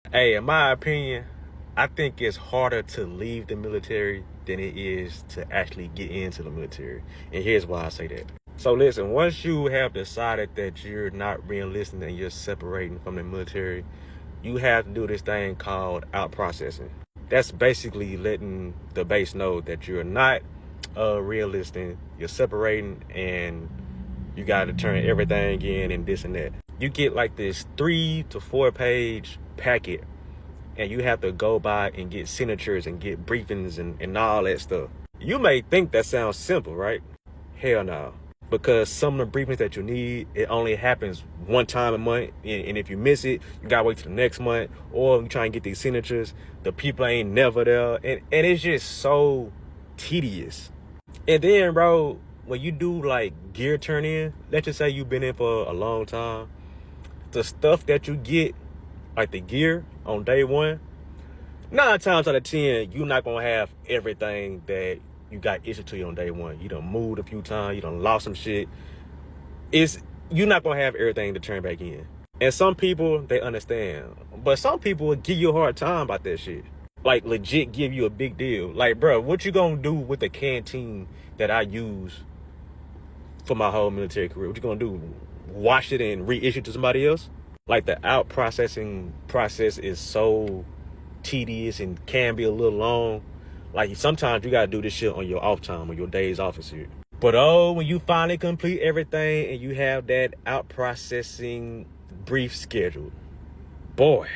Hey, in my opinion, I think it's harder to leave the military than it is to actually get into the military. And here's why I say that. So listen, once you have decided that you're not re-enlisting and you're separating from the military, you have to do this thing called out processing. That's basically letting the base know that you're not re-enlisting, you're separating, and you got to turn everything in and this and that. You get like this 3 to 4 page packet, and you have to go by and get signatures and get briefings and all that stuff. You may think that sounds simple, right? Hell no. Because some of the briefings that you need, it only happens one time a month. And if you miss it, you gotta wait till the next month. Or you try and get these signatures, the people ain't never there. And it's just so tedious. And then, bro, when you do like gear turn in, let's just say you've been in for a long time, the stuff that you get, like the gear on day one, 9 times out of 10, you're not gonna have everything that you got issued to you on day one. You done moved a few times, you done lost some shit. You're not gonna have everything to turn back in. And some people, they understand. But some people will give you a hard time about that shit. Like legit give you a big deal. Like, bro, what you gonna do with the canteen that I use for my whole military career? What you gonna do? Wash it and reissue to somebody else? Like the out processing process is so tedious and can be a little long. Like sometimes you gotta do this shit on your off time or your days off and shit. But when you finally complete everything and you have that out processing brief scheduled, boy,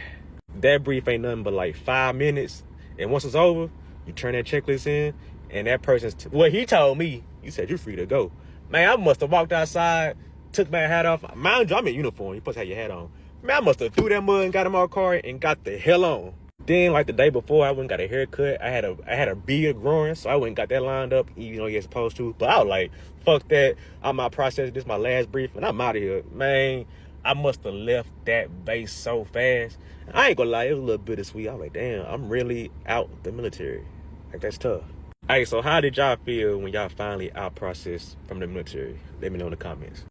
that brief ain't nothing but like 5 minutes. And once it's over, you turn that checklist in, and that person's well, he told me, he said you're free to go. Man, I must have walked outside, took my hat off. Mind you, I'm in uniform. You supposed to have your hat on. Man, I must have threw that mud and got in my car and got the hell on. Then, like the day before, I went and got a haircut. I had a beard growing, so I went and got that lined up, even though you're supposed to. But I was like, fuck that. I'm out processing. This is my last brief, and I'm out of here. Man, I must have left that base so fast. I ain't gonna lie, it was a little bittersweet. I was like, damn, I'm really out the military. Like, that's tough. Hey, so how did y'all feel when y'all finally out processed from the military? Let me know in the comments.